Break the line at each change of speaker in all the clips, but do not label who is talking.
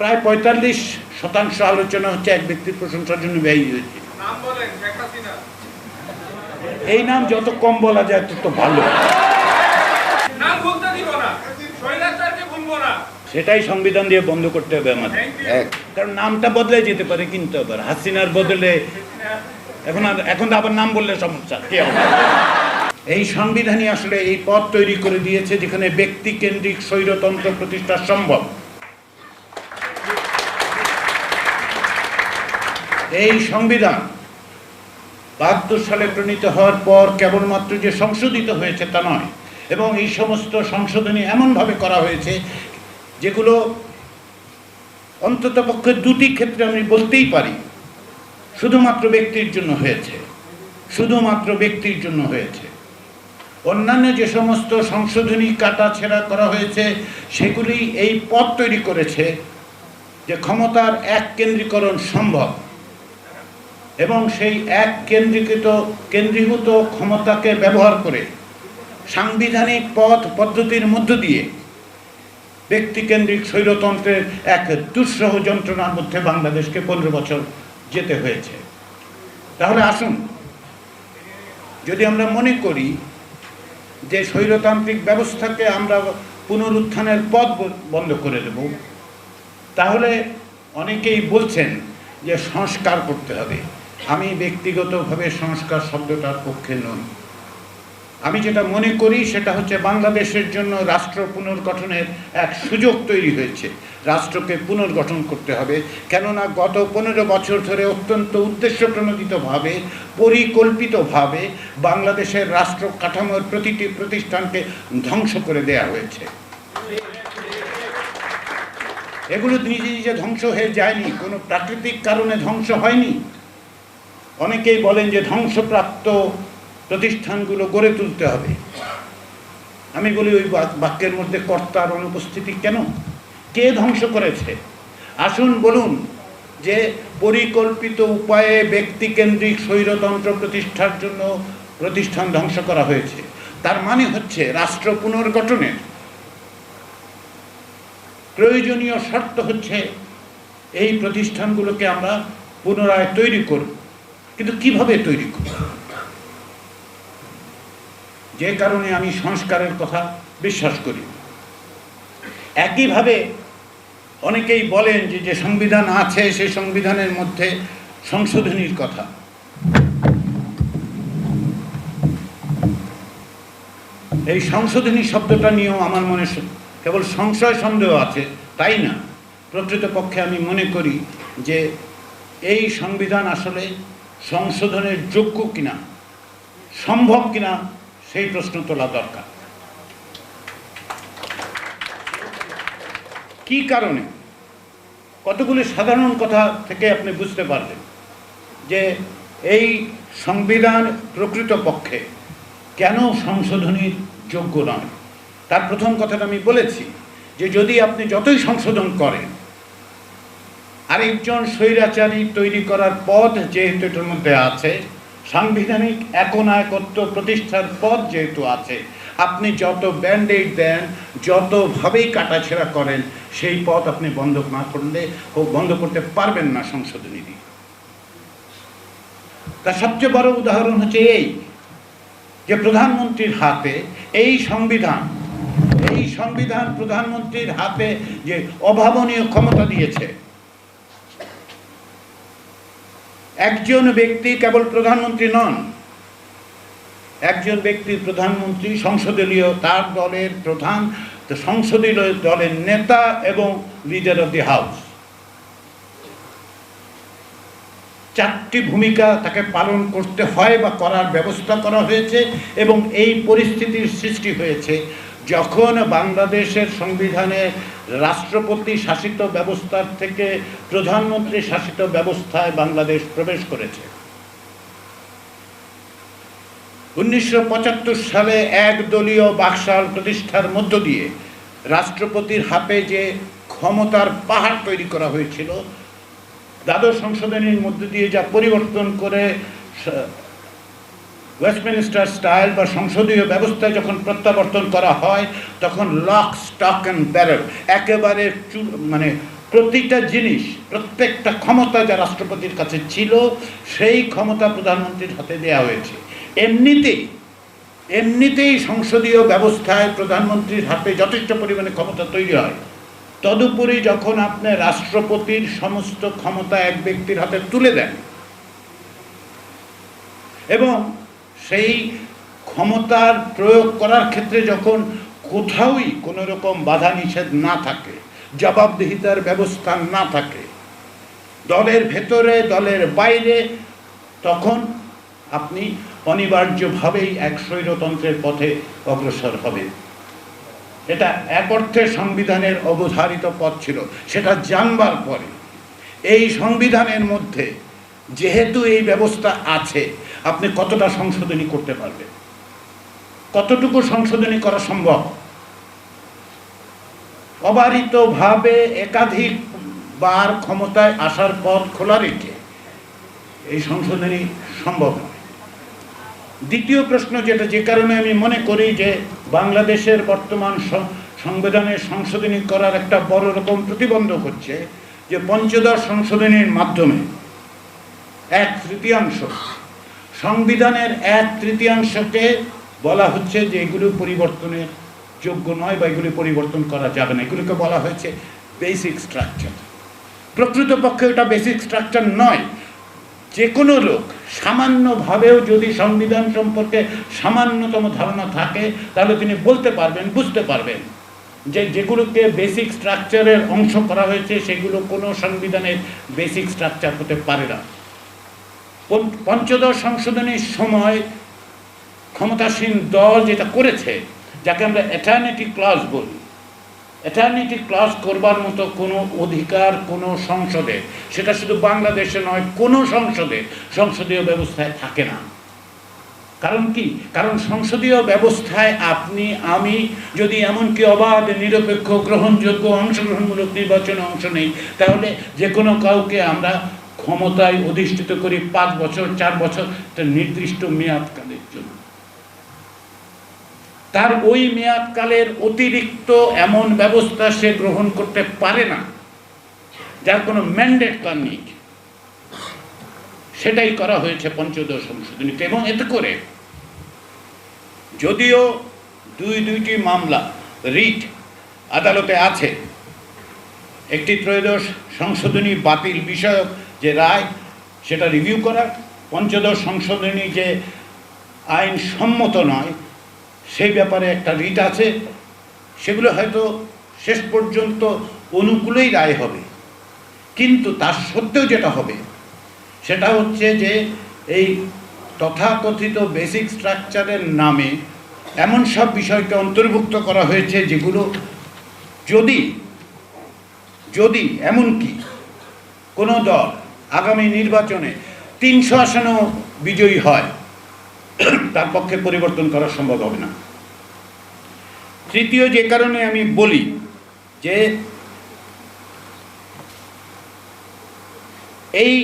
প্রায় ৪৫% আলোচনা হচ্ছে এক ব্যক্তির প্রশংসার জন্য ব্যয়ী হয়েছে। এই নাম যত কম বলা যায় তত ভালো। সেটাই সংবিধান দিয়ে বন্ধ করতে হবে আমাদের, কারণ নামটা বদলে যেতে পারে, কিন্তু আবার হাসিনার বদলে এখন আবার নাম বললে সমস্যা কে হবে? এই সংবিধানই আসলে এই পথ তৈরি করে দিয়েছে যেখানে ব্যক্তি কেন্দ্রিক স্বৈরতন্ত্র প্রতিষ্ঠা সম্ভব। এই সংবিধান ৭২ সালে প্রণীত হওয়ার পর কেবলমাত্র যে সংশোধিত হয়েছে তা নয়, এবং এই সমস্ত সংশোধনী এমনভাবে করা হয়েছে যেগুলো অন্ততপক্ষে দুটি ক্ষেত্রে আমি বলতেই পারি শুধুমাত্র ব্যক্তির জন্য হয়েছে, শুধুমাত্র ব্যক্তির জন্য হয়েছে। অন্যান্য যে সমস্ত সংশোধনী কাটাছেঁড়া করা হয়েছে সেগুলি এই পথ তৈরি করেছে যে ক্ষমতার এক কেন্দ্রীকরণ সম্ভব, এবং সেই এক কেন্দ্রীভূত ক্ষমতাকে ব্যবহার করে সাংবিধানিক পদ্ধতির মধ্য দিয়ে ব্যক্তিকেন্দ্রিক স্বৈরতন্ত্রের এক দুঃসহ যন্ত্রণার মধ্যে বাংলাদেশকে ১৫ বছর যেতে হয়েছে। তাহলে আসুন, যদি আমরা মনে করি যে স্বৈরতান্ত্রিক ব্যবস্থাকে আমরা পুনরুত্থানের পথ বন্ধ করে দেব, তাহলে অনেকেই বলছেন যে সংস্কার করতে হবে। আমি ব্যক্তিগতভাবে সংস্কার শব্দটার পক্ষে নই। আমি যেটা মনে করি সেটা হচ্ছে বাংলাদেশের জন্য রাষ্ট্র পুনর্গঠনের এক সুযোগ তৈরি হয়েছে। রাষ্ট্রকে পুনর্গঠন করতে হবে, কেননা গত ১৫ বছর ধরে অত্যন্ত উদ্দেশ্যপ্রণোদিতভাবে পরিকল্পিতভাবে বাংলাদেশের রাষ্ট্র কাঠামোর প্রতিটি প্রতিষ্ঠানকে ধ্বংস করে দেয়া হয়েছে। এগুলো নিজে নিজে ধ্বংস হয়ে যায়নি, কোনো প্রাকৃতিক কারণে ধ্বংস হয়নি। অনেকেই বলেন যে ধ্বংসপ্রাপ্ত প্রতিষ্ঠানগুলো গড়ে তুলতে হবে। আমি বলি ওই বাক্যের মধ্যে কর্তার অনুপস্থিতি কেন? কে ধ্বংস করেছে? আসুন বলুন যে পরিকল্পিত উপায়ে ব্যক্তিকেন্দ্রিক স্বৈরতন্ত্র প্রতিষ্ঠার জন্য প্রতিষ্ঠান ধ্বংস করা হয়েছে। তার মানে হচ্ছে রাষ্ট্র পুনর্গঠনের প্রয়োজনীয় শর্ত হচ্ছে এই প্রতিষ্ঠানগুলোকে আমরা পুনরায় তৈরি করব। কিন্তু কিভাবে তৈরি করব? যে কারণে আমি সংস্কারের কথা বিশ্বাস করি। একইভাবে অনেকেই বলেন যে সংবিধান আছে সেই সংবিধানের মধ্যে সংশোধনীর কথা। এই সংশোধনী শব্দটা নিয়েও আমার মনে কেবল সংশয় সন্দেহ আছে, তাই না। প্রকৃতপক্ষে আমি মনে করি যে এই সংবিধান আসলে সংশোধনের যোগ্য কিনা, সম্ভব কিনা, সেই প্রশ্ন তোলা দরকার। কি কারণে? কতগুলি সাধারণ কথা থেকে আপনি বুঝতে পারবেন যে এই সংবিধান প্রকৃতপক্ষে কেন সংশোধনীর যোগ্য নয়। তার প্রথম কথাটা আমি বলেছি যে যদি আপনি যতই সংশোধন করেন, আরেকজন স্বৈরাচারী তৈরি করার পথ যেহেতু এটার মধ্যে আছে, সাংবিধানিক একনায়কত্ব প্রতিষ্ঠার পথ যেহেতু আছে, আপনি যত ব্যান্ডেড দেন, যতভাবেই কাটাছেঁড়া করেন, সেই পথ আপনি বন্ধ না করলে বন্ধ করতে পারবেন না সংশোধনী দিয়ে। তার সবচেয়ে বড় উদাহরণ হচ্ছে এই যে প্রধানমন্ত্রীর হাতে এই সংবিধান প্রধানমন্ত্রীর হাতে যে অভাবনীয় ক্ষমতা দিয়েছে। একজন ব্যক্তি কেবল প্রধানমন্ত্রী নন, একজন ব্যক্তি প্রধানমন্ত্রী, সংসদীয় তার দলের প্রধান, সংসদীয় দলের নেতা এবং লিডার অফ দি হাউস। 4টি ভূমিকা তাকে পালন করতে হয় বা করার ব্যবস্থা করা হয়েছে। এবং এই পরিস্থিতির সৃষ্টি হয়েছে যখন বাংলাদেশের সংবিধানে রাষ্ট্রপতি শাসিত ব্যবস্থার থেকে প্রধানমন্ত্রী শাসিত ব্যবস্থায় বাংলাদেশ প্রবেশ করেছে। 1975 সালে একদলীয় বাকশাল প্রতিষ্ঠার মধ্য দিয়ে রাষ্ট্রপতির হাতে যে ক্ষমতার পাহাড় তৈরি করা হয়েছিল, দ্বাদশ সংশোধনীর মধ্য দিয়ে যা পরিবর্তন করে ওয়েস্টমিনিস্টার স্টাইল বা সংসদীয় ব্যবস্থায় যখন প্রত্যাবর্তন করা হয়, তখন লক, স্টক অ্যান্ড ব্যারেল, একেবারে প্রতিটা জিনিস, প্রত্যেকটা ক্ষমতা যা রাষ্ট্রপতির কাছে ছিল সেই ক্ষমতা প্রধানমন্ত্রীর হাতে দেওয়া হয়েছে। এমনিতেই সংসদীয় ব্যবস্থায় প্রধানমন্ত্রীর হাতে যথেষ্ট পরিমাণে ক্ষমতা তৈরি হয়। তদুপরি যখন আপনি রাষ্ট্রপতির সমস্ত ক্ষমতা এক ব্যক্তির হাতে তুলে দেন এবং সেই ক্ষমতার প্রয়োগ করার ক্ষেত্রে যখন কোথাওই কোনো রকম বাধা নিষেধ না থাকে, জবাবদিহিতার ব্যবস্থা না থাকে, দলের ভেতরে দলের বাইরে, তখন আপনি অনিবার্যভাবেই এক স্বৈরতন্ত্রের পথে অগ্রসর হবে। এটা এক অর্থে সংবিধানের অবধারিত পথ ছিল। সেটা জানবার পরে এই সংবিধানের মধ্যে যেহেতু এই ব্যবস্থা আছে, আপনি কতটা সংশোধনী করতে পারবেন, কতটুকু সংশোধনী করা সম্ভব? অবারিতভাবে একাধিকবার ক্ষমতায় আসার পথ খোলা রেখে এই সংশোধনী সম্ভব নয়। দ্বিতীয় প্রশ্ন যেটা, যে কারণে আমি মনে করি যে বাংলাদেশের বর্তমান সংবিধানের সংশোধনী করার একটা বড় রকম প্রতিবন্ধক হচ্ছে যে পঞ্চদশ সংশোধনীর মাধ্যমে 1/3 সংবিধানের 1/3কে বলা হচ্ছে যে এগুলো পরিবর্তনের যোগ্য নয় বা এগুলি পরিবর্তন করা যাবে না। এগুলোকে বলা হয়েছে বেসিক স্ট্রাকচার। প্রকৃতপক্ষে এটা বেসিক স্ট্রাকচার নয়। যে কোনো লোক সামান্যভাবেও যদি সংবিধান সম্পর্কে সামান্যতম ধারণা থাকে তাহলে তিনি বলতে পারবেন, বুঝতে পারবেন যে যেগুলোকে বেসিক স্ট্রাকচারের অংশ করা হয়েছে সেগুলো কোনো সংবিধানের বেসিক স্ট্রাকচার হতে পারে না। পঞ্চদশ সংশোধনীর সময় ক্ষমতাসীন দল যেটা করেছে, যাকে আমরা এটার্নিটি ক্লজ বলি, এটার্নিটি ক্লজ করবার মতো কোনো অধিকার কোনো সংসদে, সেটা শুধু বাংলাদেশে নয়, কোনো সংসদীয় ব্যবস্থায় থাকে না। কারণ কি? কারণ সংসদীয় ব্যবস্থায় আপনি আমি যদি এমনকি অবাধ, নিরপেক্ষ, গ্রহণযোগ্য, অংশগ্রহণমূলক নির্বাচনে অংশ নেই, তাহলে যে কোনো কাউকে আমরা ক্ষমতায় অধিষ্ঠিত করি 5 বছর, 4 বছর, একটা নির্দিষ্ট মেয়াদকালের জন্য। তার ওই মেয়াদকালের অতিরিক্ত এমন ব্যবস্থা সে গ্রহণ করতে পারে না যার কোনো ম্যান্ডেট তার নেই। সেটাই করা হয়েছে পঞ্চদশ সংশোধনীতে। এবং এতে করে যদিও দুইটি মামলা রিট আদালতে আছে, একটি ত্রয়োদশ সংশোধনী বাতিল বিষয়ক যে রায় সেটা রিভিউ করার, পঞ্চদশ সংশোধনী যে আইন সম্মত নয় সেই ব্যাপারে একটা রিট আছে। সেগুলো হয়তো শেষ পর্যন্ত অনুকূলেই রায় হবে, কিন্তু তার সত্ত্বেও যেটা হবে সেটা হচ্ছে যে এই তথাকথিত বেসিক স্ট্রাকচারের নামে এমন সব বিষয়কে অন্তর্ভুক্ত করা হয়েছে যেগুলো যদি এমনকি কোনো দল আগামী নির্বাচনে 300 আসনেও বিজয়ী হয়, তার পক্ষে পরিবর্তন করা সম্ভব হবে না। তৃতীয় যে কারণে আমি বলি যে এই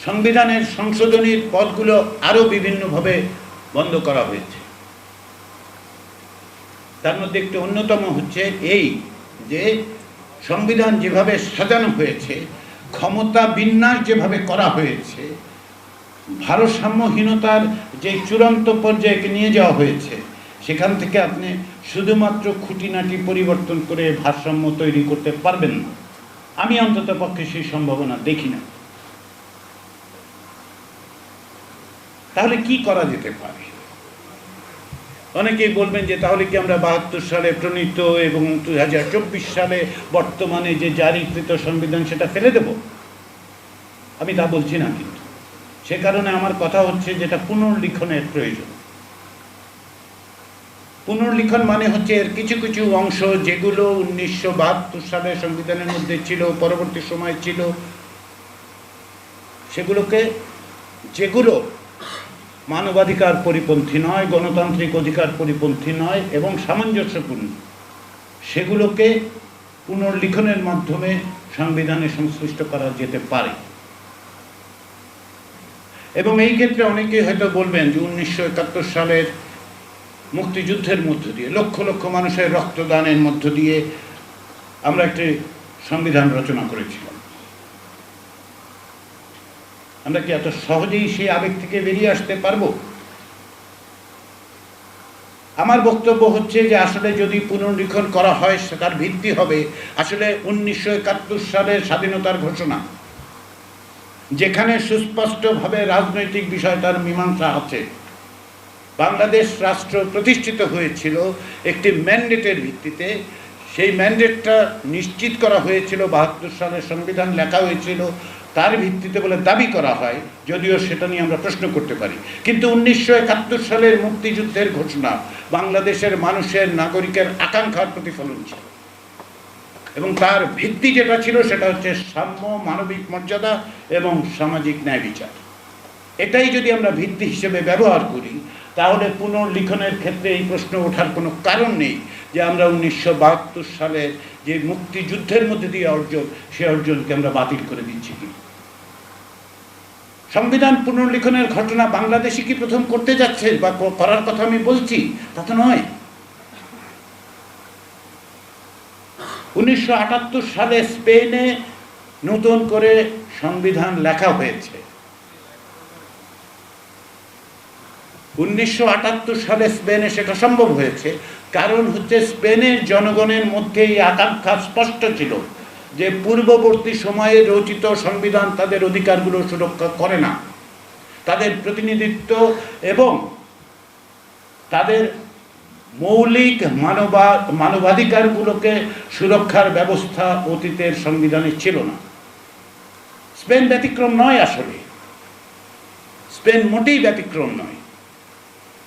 সংবিধানের সংশোধনীর পথগুলো আরও বিভিন্নভাবে বন্ধ করা হয়েছে। তার মধ্যে একটি অন্যতম হচ্ছে এই যে সংবিধান যেভাবে সাজানো হয়েছে, ক্ষমতা বিন্যাস যেভাবে করা হয়েছে, ভারসাম্যহীনতার যে চূড়ান্ত পর্যায়ে নিয়ে যাওয়া হয়েছে, সেখান থেকে আপনি শুধুমাত্র খুঁটিনাটি পরিবর্তন করে ভারসাম্য তৈরি করতে পারবেন না। আমি অন্তত পক্ষে সেই সম্ভাবনা দেখি না। তাহলে কি করা যেতে পারে? অনেকেই বলবেন যে তাহলে কি আমরা 72 সালে প্রণীত এবং 2024 সালে বর্তমানে যে জারিকৃত সংবিধান সেটা ফেলে দেব? আমি তা বলছি না, কিন্তু সে কারণে আমার কথা হচ্ছে যেটা পুনর্লিখনের প্রয়োজন। পুনর্লিখন মানে হচ্ছে এর কিছু কিছু অংশ যেগুলো 1972 সালে সংবিধানের মধ্যে ছিল, পরবর্তী সময় ছিল, যেগুলো মানবাধিকার পরিপন্থী নয়, গণতান্ত্রিক অধিকার পরিপন্থী নয় এবং সামঞ্জস্যপূর্ণ, সেগুলোকে পুনর্লিখনের মাধ্যমে সংবিধানে সংশ্লিষ্ট করা যেতে পারে। এবং এই ক্ষেত্রে অনেকেই হয়তো বলবেন যে 1971 সালের মুক্তিযুদ্ধের মধ্য দিয়ে, লক্ষ লক্ষ মানুষের রক্তদানের মধ্য দিয়ে আমরা একটি সংবিধান রচনা করেছিলাম। আমরা কি এত সহজেই সেই আবেগ থেকে বেরিয়ে আসতে পারবো? আমার বক্তব্য হচ্ছে যে আসলে যদি পুনর্লিখন করা হয় সেটার ভিত্তি হবে আসলে 1971 সালের স্বাধীনতার ঘোষণা, যেখানে সুস্পষ্টভাবে রাজনৈতিক বিষয়টার মীমাংসা আছে। বাংলাদেশ রাষ্ট্র প্রতিষ্ঠিত হয়েছিল একটি ম্যান্ডেটের ভিত্তিতে। সেই ম্যান্ডেটটা নিশ্চিত করা হয়েছিল 72 সালের সংবিধান লেখা হয়েছিল তার ভিত্তিতে বলে দাবি করা হয়, যদিও সেটা নিয়ে আমরা প্রশ্ন করতে পারি। কিন্তু 1971 সালের মুক্তিযুদ্ধের ঘোষণা বাংলাদেশের মানুষের নাগরিকের আকাঙ্ক্ষার প্রতিফলন ছিল, এবং তার ভিত্তি যেটা ছিল সেটা হচ্ছে সাম্য, মানবিক মর্যাদা এবং সামাজিক ন্যায় বিচার। এটাই যদি আমরা ভিত্তি হিসেবে ব্যবহার করি তাহলে পুনর্লিখনের ক্ষেত্রে এই প্রশ্ন ওঠার কোনো কারণ নেই যে আমরা 1972 সালের যে মুক্তিযুদ্ধের মধ্যে দিয়ে অর্জন, সে অর্জনকে আমরা বাতিল করে দিচ্ছি কি। সংবিধান পুনর্লিখনের ঘটনা বাংলাদেশে কি প্রথম করতে যাচ্ছে বা করার কথা আমি বলছি, তা তো নয়। 1978 সালে স্পেনে নতুন করে সংবিধান লেখা হয়েছে। 1978 সালে স্পেনে সেটা সম্ভব হয়েছে, কারণ হচ্ছে স্পেনের জনগণের মধ্যে এই আকাঙ্ক্ষা স্পষ্ট ছিল যে পূর্ববর্তী সময়ে রচিত সংবিধান তাদের অধিকারগুলো সুরক্ষা করে না, তাদের প্রতিনিধিত্ব এবং তাদের মৌলিক মানবাধিকারগুলোকে সুরক্ষার ব্যবস্থা অতীতের সংবিধানে ছিল না। স্পেন ব্যতিক্রম নয়, আসলে স্পেন মোটেই ব্যতিক্রম নয়।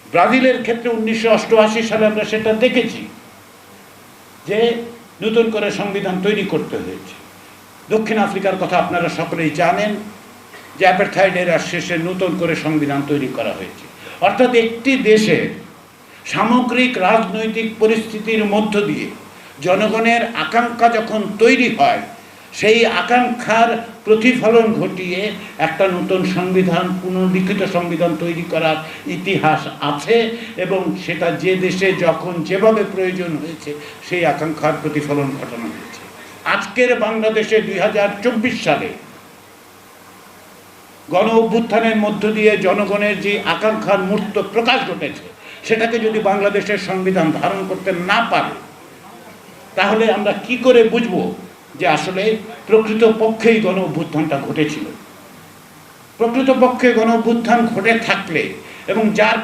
ব্রাজিলের ক্ষেত্রে 1988 সালে আমরা সেটা দেখেছি যে নতুন করে সংবিধান তৈরি করতে হয়েছে। দক্ষিণ আফ্রিকার কথা আপনারা সকলেই জানেন যে অ্যাপারথাইড এরার শেষে নতুন করে সংবিধান তৈরি করা হয়েছে। অর্থাৎ একটি দেশে সামগ্রিক রাজনৈতিক পরিস্থিতির মধ্য দিয়ে জনগণের আকাঙ্ক্ষা যখন তৈরি হয়, সেই আকাঙ্ক্ষার প্রতিফলন ঘটিয়ে একটা নতুন সংবিধান, পুনর্লিখিত সংবিধান তৈরি করার ইতিহাস আছে, এবং সেটা যে দেশে যখন যেভাবে প্রয়োজন হয়েছে সেই আকাঙ্ক্ষার প্রতিফলন ঘটানো হয়েছে। আজকের বাংলাদেশে 2024 সালে গণ অভ্যুত্থানের মধ্য দিয়ে জনগণের যে আকাঙ্ক্ষার মূর্ত প্রকাশ ঘটেছে, সেটাকে যদি বাংলাদেশের সংবিধান ধারণ করতে না পারে তাহলে আমরা কি করে বুঝবো যে আসলে প্রকৃত পক্ষেই গণ অভ্যুত্থানটা ঘটেছিল। প্রকৃত পক্ষে গণ অভ্যুত্থান ঘটে থাকলে, এবং যার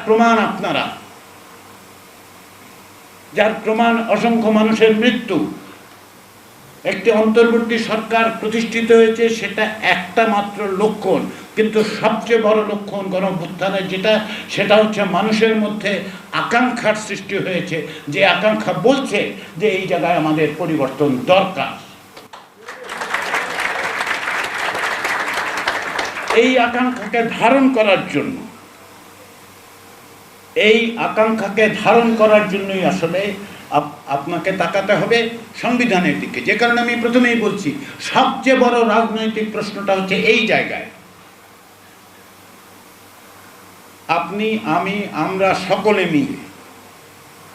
প্রমাণ অসংখ্য মানুষের মৃত্যু, একটি অন্তর্বর্তী সরকার প্রতিষ্ঠিত হয়েছে, সেটা একটা মাত্র লক্ষণ, কিন্তু সবচেয়ে বড় লক্ষণ গণ অভ্যুত্থানের সেটা হচ্ছে মানুষের মধ্যে আকাঙ্ক্ষার সৃষ্টি হয়েছে, যে আকাঙ্ক্ষা বলছে যে এই জায়গায় আমাদের পরিবর্তন দরকার। এই আকাঙ্ক্ষাকে ধারণ করার জন্যই আসলে আপনাকে তাকাতে হবে সংবিধানের দিকে। যে কারণে আমি প্রথমেই বলছি সবচেয়ে বড় রাজনৈতিক প্রশ্নটা হচ্ছে এই জায়গায়। আপনি, আমি, আমরা সকলে মিলে,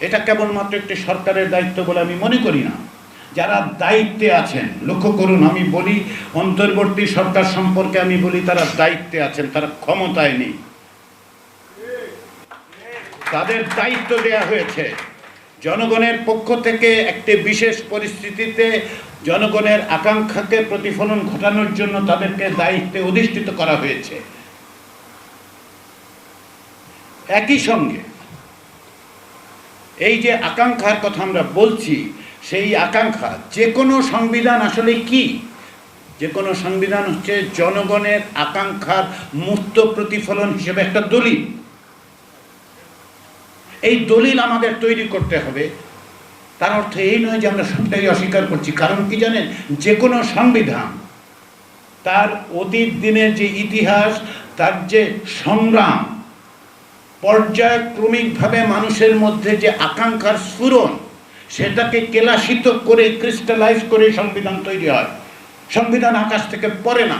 এটা কেবলমাত্র একটি সরকারের দায়িত্ব বলে আমি মনে করি না। যারা দায়িত্বে আছেন, লক্ষ্য করুন, আমি বলি অন্তর্বর্তী সরকার সম্পর্কে, আমি বলি তারা দায়িত্বে আছেন, তারা ক্ষমতায় নেই। তাদের দায়িত্ব দেয়া হয়েছে জনগণের পক্ষ থেকে একটি বিশেষ পরিস্থিতিতে জনগণের আকাঙ্ক্ষাকে প্রতিফলন ঘটানোর জন্য তাদেরকে দায়িত্বে অধিষ্ঠিত করা হয়েছে। একই সঙ্গে এই যে আকাঙ্ক্ষার কথা আমরা বলছি, সেই আকাঙ্ক্ষা, যে কোনো সংবিধান আসলে কি? যে কোনো সংবিধান হচ্ছে জনগণের আকাঙ্ক্ষার মূর্ত প্রতিফলন হিসেবে একটা দলিল। এই দলিল আমাদের তৈরি করতে হবে। তার অর্থ এই নয় যে আমরা সবটাই অস্বীকার করছি। কারণ কি জানেন, যে কোনো সংবিধান তার অতীত দিনের যে ইতিহাস, তার যে সংগ্রাম, পর্যায়ক্রমিকভাবে মানুষের মধ্যে যে আকাঙ্ক্ষার স্ফুরণ, সেটাকে কেলাসিত করে, ক্রিস্টালাইজ করে সংবিধান তৈরি হয়। সংবিধান আকাশ থেকে পড়ে না।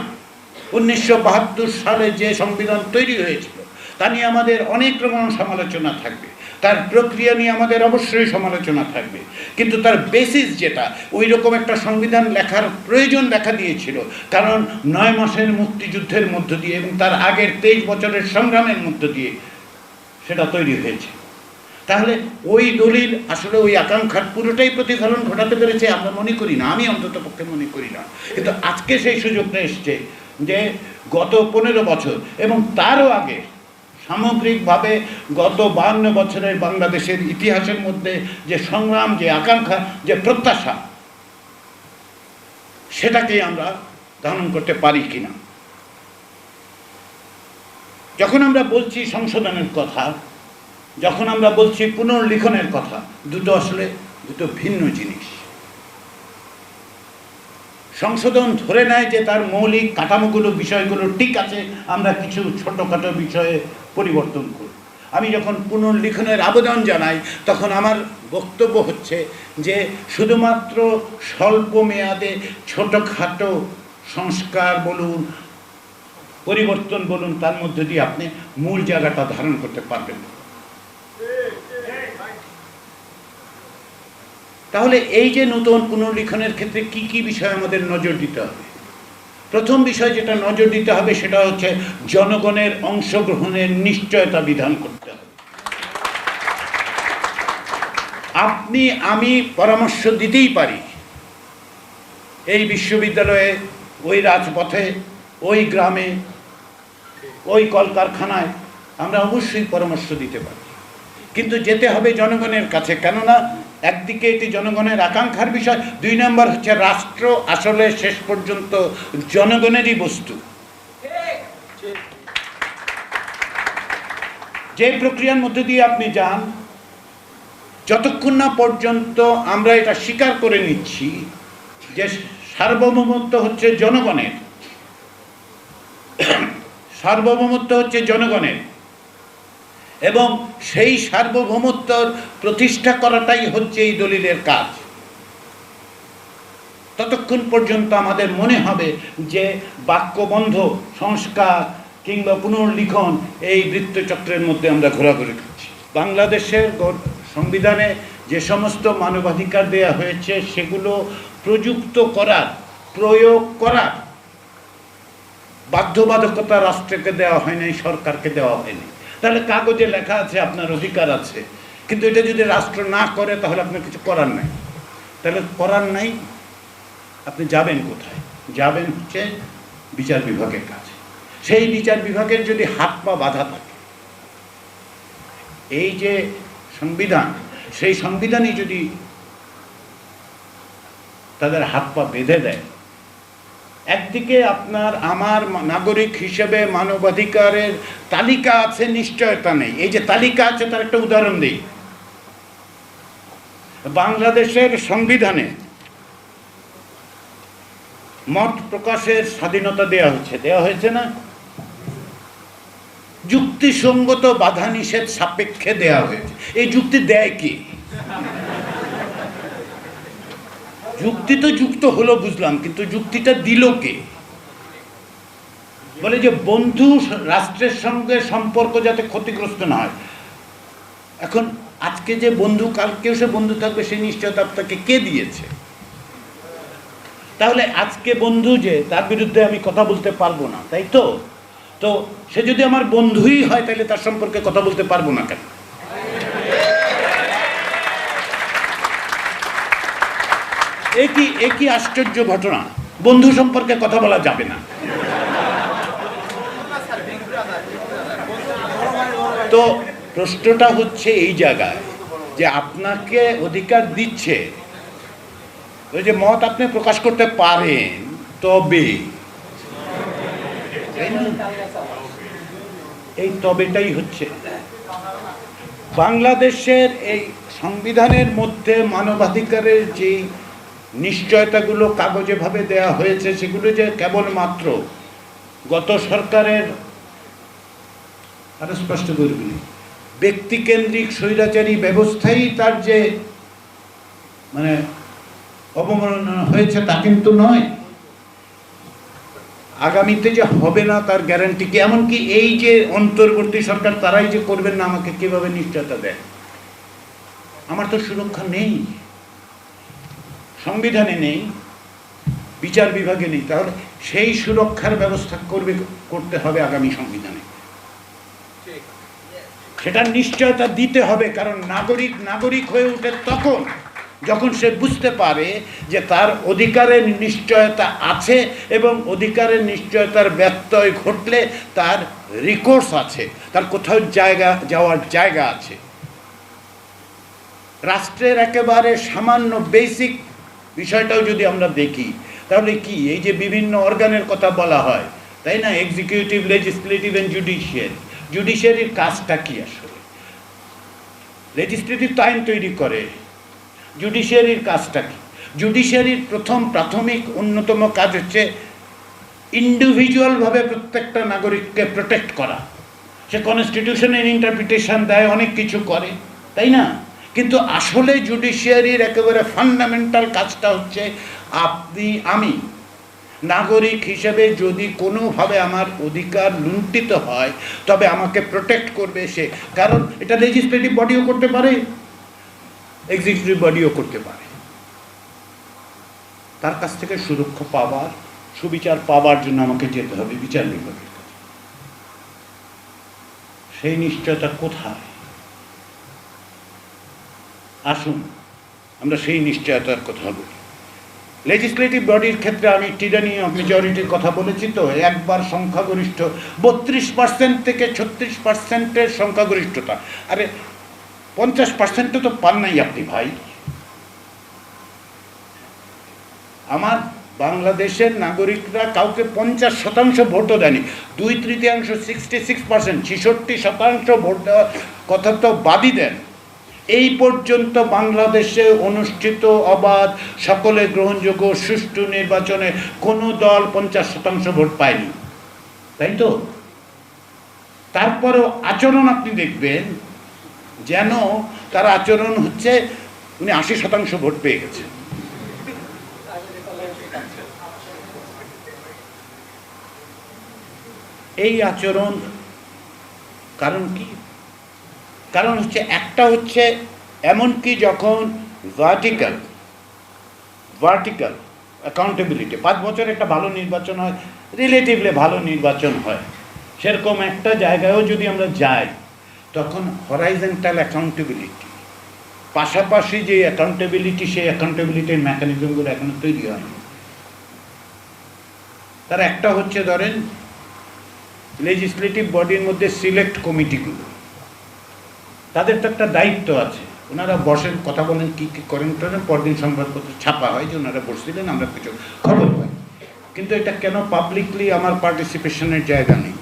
1972 সালে যে সংবিধান তৈরি হয়েছিল তা নিয়ে আমাদের অনেক রকম সমালোচনা থাকবে। তার প্রক্রিয়া নিয়ে আমাদের অবশ্যই সমালোচনা থাকবে, কিন্তু তার বেসিস যেটা, ওই রকম একটা সংবিধান লেখার প্রয়োজন দেখা দিয়েছিল, কারণ 9 মাসের মুক্তিযুদ্ধের মধ্য দিয়ে এবং তার আগের 23 বছরের সংগ্রামের মধ্য দিয়ে সেটা তৈরি হয়েছে। তাহলে ওই দলিল আসলে ওই আকাঙ্ক্ষার পুরোটাই প্রতিফলন ঘটাতে পেরেছে আমরা মনে করি না, আমি অন্তত পক্ষে মনে করি না। কিন্তু আজকে সেই সুযোগটা এসছে যে গত 15 বছর এবং তারও আগে সামগ্রিকভাবে গত 52 বছরের বাংলাদেশের ইতিহাসের মধ্যে যে সংগ্রাম, যে আকাঙ্ক্ষা, যে প্রত্যাশা, সেটাকে আমরা ধারণ করতে পারি কিনা। যখন আমরা বলছি সংশোধনের কথা, যখন আমরা বলছি পুনর্লিখনের কথা, দুটো আসলে দুটো ভিন্ন জিনিস। সংশোধন ধরে নেয় যে তার মৌলিক কাঠামোগুলো, বিষয়গুলো ঠিক আছে, আমরা কিছু ছোটোখাটো বিষয়ে পরিবর্তন করি। আমি যখন পুনর্লিখনের আবেদন জানাই তখন আমার বক্তব্য হচ্ছে যে শুধুমাত্র স্বল্প মেয়াদে ছোটোখাটো সংস্কার বলুন, পরিবর্তন বলুন, তার মধ্যে দিয়ে আপনি মূল জায়গাটা ধারণ করতে পারবেন না। তাহলে এই যে নতুন পুনর্লিখনের ক্ষেত্রে কি কি বিষয় আমাদের নজর দিতে হবে? প্রথম বিষয় যেটা নজর দিতে হবে সেটা হচ্ছে জনগণের অংশগ্রহণের নিশ্চয়তা বিধান করতে হবে। আপনি আমি পরামর্শ দিতেই পারি, এই বিশ্ববিদ্যালয়ে, ওই রাজপথে, ওই গ্রামে, ওই কলকারখানায় আমরা অবশ্যই পরামর্শ দিতে পারি, কিন্তু যেতে হবে জনগণের কাছে। কেননা একদিকে এটি জনগণের আকাঙ্ক্ষার বিষয়, 2 নম্বর হচ্ছে রাষ্ট্র আসলে শেষ পর্যন্ত জনগণেরই বস্তু। যে প্রক্রিয়ার মধ্যে দিয়ে আপনি যান, যতক্ষণ না পর্যন্ত আমরা এটা স্বীকার করে নিচ্ছি যে সার্বভৌমত্ব হচ্ছে জনগণের, সার্বভৌমত্ব হচ্ছে জনগণের, এবং সেই সার্বভৌমত্বর প্রতিষ্ঠা করাটাই হচ্ছে এই দলিলের কাজ, ততক্ষণ পর্যন্ত আমাদের মনে হবে যে বাক্যবন্ধ সংস্কার কিংবা পুনর্লিখন এই বৃত্তচক্রের মধ্যে আমরা ঘোরাঘুরি করছি। বাংলাদেশের সংবিধানে যে সমস্ত মানবাধিকার দেয়া হয়েছে সেগুলো প্রযুক্ত করার, প্রয়োগ করার বাধ্যবাধকতা রাষ্ট্রকে দেওয়া হয়নি, সরকারকে দেওয়া হয়নি। তাহলে কাগজে লেখা আছে আপনার অধিকার আছে, কিন্তু এটা যদি রাষ্ট্র না করে তাহলে আপনার কিছু করার নাই। তাহলে করার নাই, আপনি যাবেন কোথায়? যাবেন হচ্ছে বিচার বিভাগের কাছে। সেই বিচার বিভাগের যদি হাত পা বাঁধা থাকে, এই যে সংবিধান, সেই সংবিধানই যদি তাদের হাত পা বেঁধে দেয়, একদিকে আপনার আমার নাগরিক হিসেবে মানবাধিকারের তালিকা আছে, নিশ্চয়তা নেই। এই যে তালিকা আছে তার একটা উদাহরণ দিই। বাংলাদেশের সংবিধানে মত প্রকাশের স্বাধীনতা দেওয়া হয়েছে না? যুক্তিসঙ্গত বাধা নিষেধ সাপেক্ষে দেওয়া হয়েছে। এই যুক্তি দেয় কি? যুক্তি তো যুক্ত হলো বুঝলাম, কিন্তু যুক্তিটা দিল কে? বলে যে বন্ধু রাষ্ট্রের সঙ্গে সম্পর্ক যাতে ক্ষতিগ্রস্ত না হয়। এখন আজকে যে বন্ধু, কালকেও সে বন্ধু থাকবে, সেই নিশ্চয়তা আপনাকে কে দিয়েছে? তাহলে আজকে বন্ধু যে, তার বিরুদ্ধে আমি কথা বলতে পারবো না, তাই তো? তো সে যদি আমার বন্ধুই হয় তাহলে তার সম্পর্কে কথা বলতে পারবো না কেন? একই আশ্চর্য ঘটনা, বন্ধু সম্পর্কে কথা বলা যাবে না। তো প্রশ্নটা হচ্ছে এই জায়গায় যে আপনাকে অধিকার দিচ্ছে, ওই যে মত আপনি প্রকাশ করতে পারেন, তবে এই তবেটাই হচ্ছে বাংলাদেশের এই সংবিধানের মধ্যে মানবাধিকারের যে নিশ্চয়তাগুলো কাগজে ভাবে দেয়া হয়েছে, সেগুলো যে কেবলমাত্র গত সরকারের, আরো স্পষ্ট করে বলি, ব্যক্তিকেন্দ্রিক স্বৈরাচারী ব্যবস্থাই তার যে মানে অবমাননা হয়েছে তা কিন্তু নয়। আগামীতে যে হবে না তার গ্যারান্টি কি? এমনকি এই যে অন্তর্বর্তী সরকার, তারাই যে করবেন না, আমাকে কিভাবে নিশ্চয়তা দেয়? আমার তো সুরক্ষা নেই, সংবিধানে নেই, বিচার বিভাগে নেই। তাহলে সেই সুরক্ষার ব্যবস্থা করতে হবে আগামী সংবিধানে। সেটার নিশ্চয়তা দিতে হবে, কারণ নাগরিক হয়ে ওঠে তখন যখন সে বুঝতে পারে যে তার অধিকারের নিশ্চয়তা আছে এবং অধিকারের নিশ্চয়তার ব্যত্যয় ঘটলে তার রিকোর্স আছে, তার কোথাও যাওয়ার জায়গা আছে। রাষ্ট্রের একেবারে সামান্য বেসিক বিষয়টাও যদি আমরা দেখি, তাহলে কি এই যে বিভিন্ন অর্গানের কথা বলা হয়, তাই না, এক্সিকিউটিভ, লেজিসলেটিভ এন্ড জুডিশিয়ারির কাজটা কি আসলে? লেজিসলেটিভ তো আইন তৈরি করে, জুডিশিয়ারির কাজটা কি? জুডিশিয়ারির প্রাথমিক অন্যতম কাজ হচ্ছে ইন্ডিভিজুয়ালভাবে প্রত্যেকটা নাগরিককে প্রোটেক্ট করা। সে কনস্টিটিউশনের ইন্টারপ্রিটেশন দেয়, অনেক কিছু করে, তাই না? কিন্তু আসলে জুডিশিয়ারির একেবারে ফান্ডামেন্টাল কাজটা হচ্ছে আমি নাগরিক হিসেবে যদি কোনোভাবে আমার অধিকার লুণ্ঠিত হয় তবে আমাকে প্রোটেক্ট করবে সে। কারণ এটা লেজিসলেটিভ বডিও করতে পারে, এক্সিকিউটিভ বডিও করতে পারে। তার কাছ থেকে সুরক্ষা পাওয়ার, সুবিচার পাওয়ার জন্য আমাকে যেতে হবে বিচার বিভাগের কাছে। সেই নিশ্চয়তা কোথায়? আসুন আমরা সেই নিশ্চয়তার কথা বলি। লেজিসলেটিভ বডির ক্ষেত্রে আমি টিরানি অফ মেজরিটির কথা বলেছি, তো একবার সংখ্যাগরিষ্ঠ 32% থেকে 36%-এর সংখ্যাগরিষ্ঠতা। আরে 50% তো পান নাই আপনি ভাই। আমার বাংলাদেশের নাগরিকরা কাউকে 50% ভোটও দেয়নি। 2/3 66%, 66% ভোট দেওয়ার কথা তো বাদই দেন। এই পর্যন্ত বাংলাদেশে অনুষ্ঠিত অবাধ, সকলে গ্রহণযোগ্য, সুষ্ঠু নির্বাচনে কোনো দল 50% ভোট পায়নি, তাই তো? তারপরেও আচরণ আপনি দেখবেন যেন তার আচরণ হচ্ছে উনি 80% ভোট পেয়ে গেছেন। এই আচরণ কারণ কি? কারণ হচ্ছে একটা হচ্ছে এমনকি যখন ভার্টিক্যাল অ্যাকাউন্টেবিলিটি, 5 বছর একটা ভালো নির্বাচন হয়, রিলেটিভলি ভালো নির্বাচন হয়, সেরকম একটা জায়গায়ও যদি আমরা যাই তখন হরাইজন্টাল অ্যাকাউন্টেবিলিটি, পাশাপাশি যে অ্যাকাউন্টেবিলিটি, সেই অ্যাকাউন্টেবিলিটির মেকানিজমগুলো এখনো তৈরি হয়নি। তার একটা হচ্ছে ধরেন লেজিসলেটিভ বডির মধ্যে সিলেক্ট কমিটিগুলো, তাদের তো একটা দায়িত্ব আছে। ওনারা বসেন, কথা বলেন, কী কী করেন, পরদিন সংবাদপত্র ছাপা হয় যে ওনারা বসছিলেন, আমরা কিছু খবর পাই। কিন্তু এটা কেন পাবলিকলি আমার পার্টিসিপেশনের জায়গা নেই?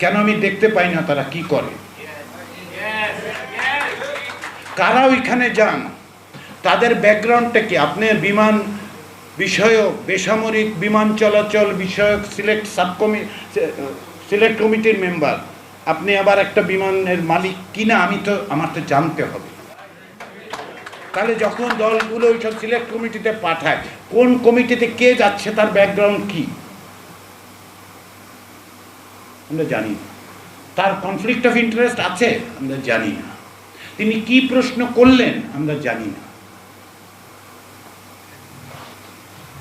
কেন আমি দেখতে পাই না তারা কি করে? কারা ওইখানে যান, তাদের ব্যাকগ্রাউন্ডটা কি? আপনি বিমান বিষয়ক, বেসামরিক বিমান চলাচল বিষয়ক সিলেক্ট কমিটির মেম্বার, আপনি আবার একটা বিমানের মালিক কিনা, আমার তো জানতে হবে। তাহলে যখন দলগুলো ওইসব সিলেক্ট কমিটিতে পাঠায়, কোন কমিটিতে কে যাচ্ছে, তার ব্যাকগ্রাউন্ড কি আমরা জানি না। তার কনফ্লিক্ট অফ ইন্টারেস্ট আছে আমরা জানি না। তিনি কি প্রশ্ন করলেন আমরা জানি না।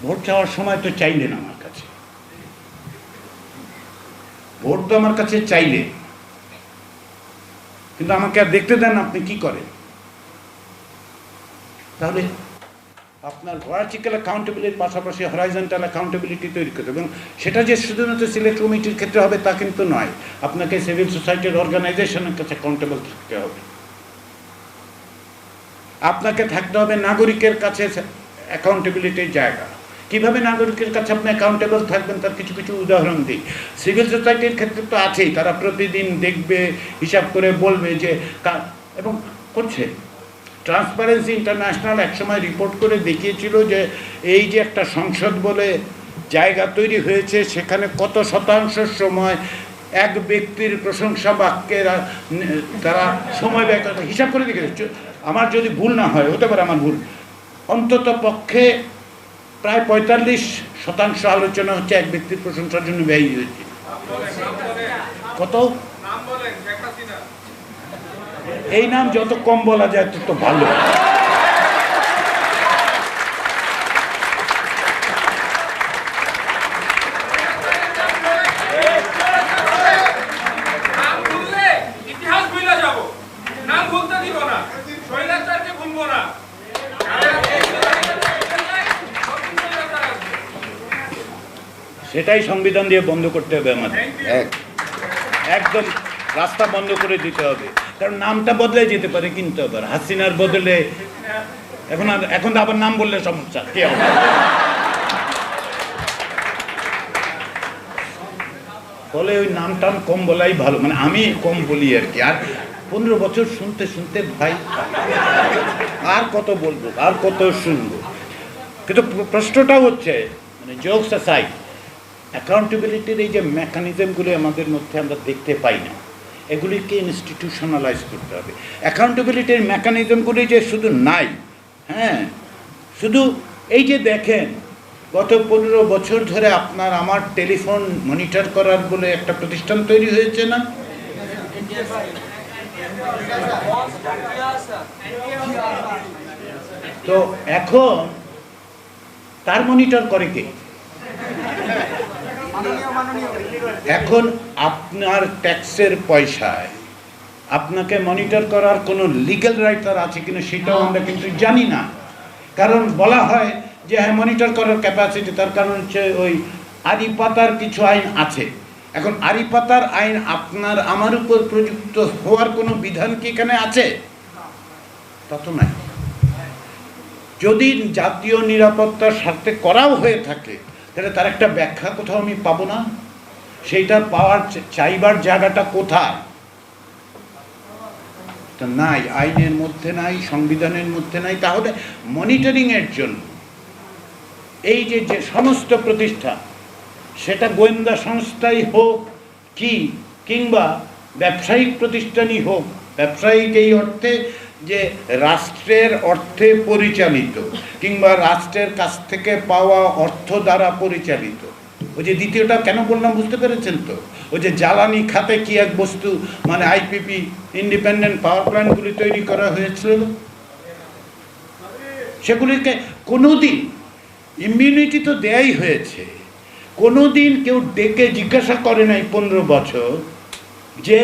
ভোট চাওয়ার সময় তো চাইলেন আমার কাছে, ভোট তো আমার কাছে চাইলেন, কিন্তু আমাকে আর দেখতে দেন আপনি কি করেন। তাহলে আপনার ভার্টিক্যাল অ্যাকাউন্টেবিলিটির পাশাপাশি হরাইজন্টাল অ্যাকাউন্টেবিলিটি তৈরি করতে হবে, এবং সেটা যে শুধুমাত্র সিলেক্ট কমিটির ক্ষেত্রে হবে তা কিন্তু নয়। আপনাকে সিভিল সোসাইটির অর্গানাইজেশনের কাছে অ্যাকাউন্টেবল থাকতে হবে, আপনাকে থাকতে হবে নাগরিকের কাছে অ্যাকাউন্টেবিলিটির জায়গা। কিভাবে নাগরিকের কাছে আপনি অ্যাকাউন্টেবল থাকবেন তার কিছু কিছু উদাহরণ দিই। সিভিল সোসাইটির ক্ষেত্রে তো আছেই, তারা প্রতিদিন দেখবে, হিসাব করে বলবে যে, এবং করছে। ট্রান্সপারেন্সি ইন্টারন্যাশনাল একসময় রিপোর্ট করে দেখিয়েছিল যে এই যে একটা সংসদ বলে জায়গা তৈরি হয়েছে, সেখানে কত শতাংশ সময় এক ব্যক্তির প্রশংসা বাক্যে তারা সময় ব্যয় করে, হিসাব করে দেখেছে। আমার যদি ভুল না হয়, হতে পারে আমার ভুল, অন্তত পক্ষে প্রায় 45% আলোচনা হচ্ছে এক ব্যক্তির প্রশংসার জন্য ব্যয় হয়েছে। কত? এই নাম যত কম বলা যায় তত ভালো। সেটাই সংবিধান দিয়ে বন্ধ করতে হবে আমাদের, একদম রাস্তা বন্ধ করে দিতে হবে। কারণ নামটা বদলে যেতে পারে, কিন্তু আবার হাসিনার বদলে এখন আবার নাম বললে সমস্যা কি হবে? ফলে ওই নাম টাম কম বলাই ভালো, মানে আমি কম বলি আর কি। আর 15 বছর শুনতে শুনতে ভাই আর কত বলবো, আর কত শুনবো। কিন্তু প্রশ্নটা হচ্ছে, মানে জোকস অ্যাসাইড, অ্যাকাউন্টেবিলিটির এই যে মেকানিজমগুলি আমাদের মধ্যে আমরা দেখতে পাই না, এগুলিকে ইনস্টিটিউশনালাইজ করতে হবে। অ্যাকাউন্টেবিলিটির মেকানিজমগুলি যে শুধু নাই, হ্যাঁ, শুধু এই যে দেখেন গত 15 বছর ধরে আপনার আমার টেলিফোন মনিটর করার বলে একটা প্রতিষ্ঠান তৈরি হয়েছে না? তো এখন তার মনিটর করে কে? এখন আপনার ট্যাক্সের পয়সায় আপনাকে মনিটর করার কোনো লিগ্যাল রাইট তার আছে কিনা সেটাও আমরা কিন্তু জানি না। কারণ বলা হয় যে হ্যাঁ মনিটর করার ক্যাপাসিটি, তার কারণ হচ্ছে ওই আরিপাতার কিছু আইন আছে। এখন আরিপাতার আইন আপনার আমার উপর প্রযুক্ত হওয়ার কোনো বিধান কি এখানে আছে? তা তো নাই। যদি জাতীয় নিরাপত্তার স্বার্থে করাও হয়ে থাকে তাহলে তার একটা ব্যাখ্যা কোথাও আমি পাবো না? সেইটা পাওয়ার চাইবার জায়গাটা কোথায়? তা নাই, আইনের মধ্যে নাই, সংবিধানের মধ্যে নাই। তাহলে মনিটরিংয়ের জন্য এই যে যে সমস্ত প্রতিষ্ঠান, সেটা গোয়েন্দা সংস্থাই হোক কিংবা ব্যবসায়িক প্রতিষ্ঠানই হোক, ব্যবসায়িক এই অর্থে যে রাষ্ট্রের অর্থে পরিচালিত কিংবা রাষ্ট্রের কাছ থেকে পাওয়া অর্থ দ্বারা পরিচালিত। ওই যে দ্বিতীয়টা কেন বললাম বুঝতে পেরেছেন তো? ওই যে জ্বালানি খাতে কি এক বস্তু, মানে আইপিপি, ইন্ডিপেন্ডেন্ট পাওয়ার প্ল্যান্টগুলি তৈরি করা হয়েছিল, সেগুলিকে কোনোদিন ইমিউনিটি তো দেয়াই হয়েছে, কোনোদিন কেউ ডেকে জিজ্ঞাসা করে নাই 15 বছর যে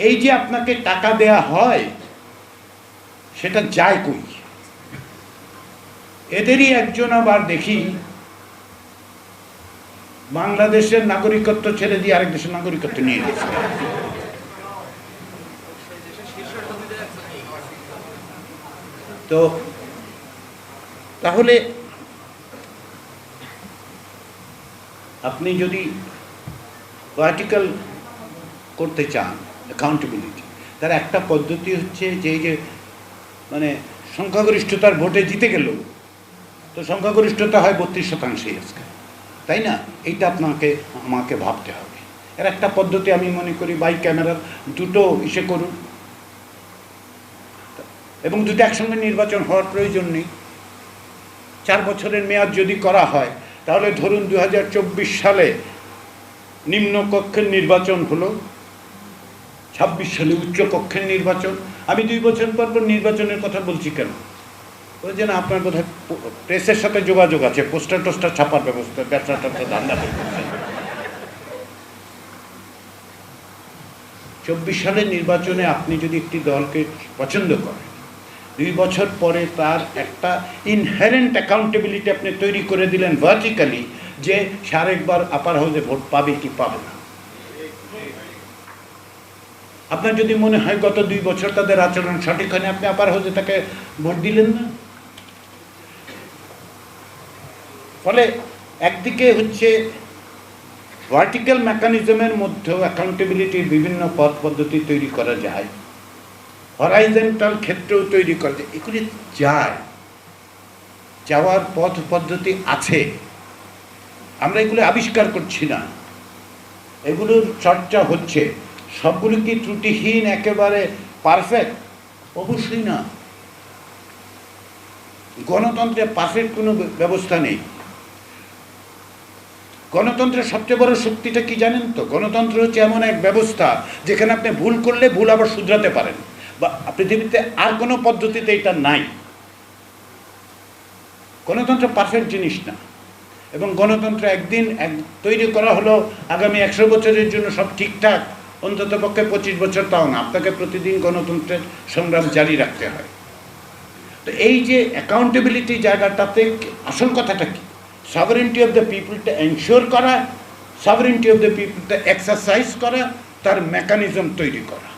এই যে আপনাকে টাকা দেয়া হয় সেটা যায় কই? এদেরই একজন আবার দেখি বাংলাদেশের নাগরিকত্ব ছেড়ে দিয়ে আরেক দেশের নাগরিকত্ব নিয়ে নিয়েছে। তো তাহলে আপনি যদি ভার্টিক্যাল করতে চান অ্যাকাউন্টেবিলিটি, তার একটা পদ্ধতি হচ্ছে যে এই যে মানে সংখ্যাগরিষ্ঠতার ভোটে জিতে গেল, তো সংখ্যাগরিষ্ঠতা হয় 32% আজকে, তাই না? এইটা আমাকে ভাবতে হবে। এর একটা পদ্ধতি আমি মনে করি বাই ক্যামেরার দুটো ইসে করুন, এবং দুটো একসঙ্গে নির্বাচন হওয়ার প্রয়োজন নেই। 4 বছরের মেয়াদ যদি করা হয় তাহলে ধরুন 2024 সালে নিম্ন কক্ষের নির্বাচন হলো, 26 সালে উচ্চ কক্ষের নির্বাচন। আমি 2 বছর পর নির্বাচনের কথা বলছি কেন? ওই যে না আপনার বোধহয় প্রেসের সাথে যোগাযোগ আছে, পোস্টার টোস্টার ছাপার ব্যবস্থা, ব্যবসাটা ধান্দা করতেছে। 24 সালের নির্বাচনে আপনি যদি একটি দলকে পছন্দ করেন, 2 বছর পরে তার একটা ইনহেরেন্ট অ্যাকাউন্টেবিলিটি আপনি তৈরি করে দিলেন ভার্টিক্যালি, যে সে আরেকবার আপার হাউসে ভোট পাবে কি পাবে না। আপনার যদি মনে হয় গত 2 বছর তাদের আচরণ সঠিক হয়নি, আপনি আপার হাউসে তাকে ভোট দিলেন না। ফলে একদিকে হচ্ছে ভার্টিক্যাল মেকানিজমের মধ্যেও অ্যাকাউন্টেবিলিটির বিভিন্ন পথ পদ্ধতি তৈরি করা যায়, হরাইজন্টাল ক্ষেত্রেও তৈরি করা যায়। এগুলি যাওয়ার পথ পদ্ধতি আছে, আমরা এগুলো আবিষ্কার করছি না, এগুলোর চর্চা হচ্ছে। সবগুলো কি ত্রুটিহীন একেবারে পারফেক্ট? অবশ্যই না। গণতন্ত্রে পারফেক্ট কোনো ব্যবস্থা নেই। গণতন্ত্রের সবচেয়ে বড় শক্তিটা কি জানেন তো? গণতন্ত্র হচ্ছে এমন এক ব্যবস্থা যেখানে আপনি ভুল করলে ভুল আবার শুধরাতে পারেন, বা পৃথিবীতে আর কোনো পদ্ধতিতে এটা নাই। গণতন্ত্র পারফেক্ট জিনিস না, এবং গণতন্ত্র একদিন তৈরি করা হলো আগামী 100 বছরের জন্য সব ঠিকঠাক, অন্তত পক্ষে 25 বছর তাও না, আপনাকে প্রতিদিন গণতন্ত্রের সংগ্রাম জারি রাখতে হয়। তো এই যে অ্যাকাউন্টেবিলিটি জায়গাটাতে আসল কথাটা কি? সভারেন্টি অফ দ্য পিপলটা এনশিওর করা, সভারেন্টি অফ দ্য পিপলটা এক্সারসাইজ করা, তার মেকানিজম তৈরি করা।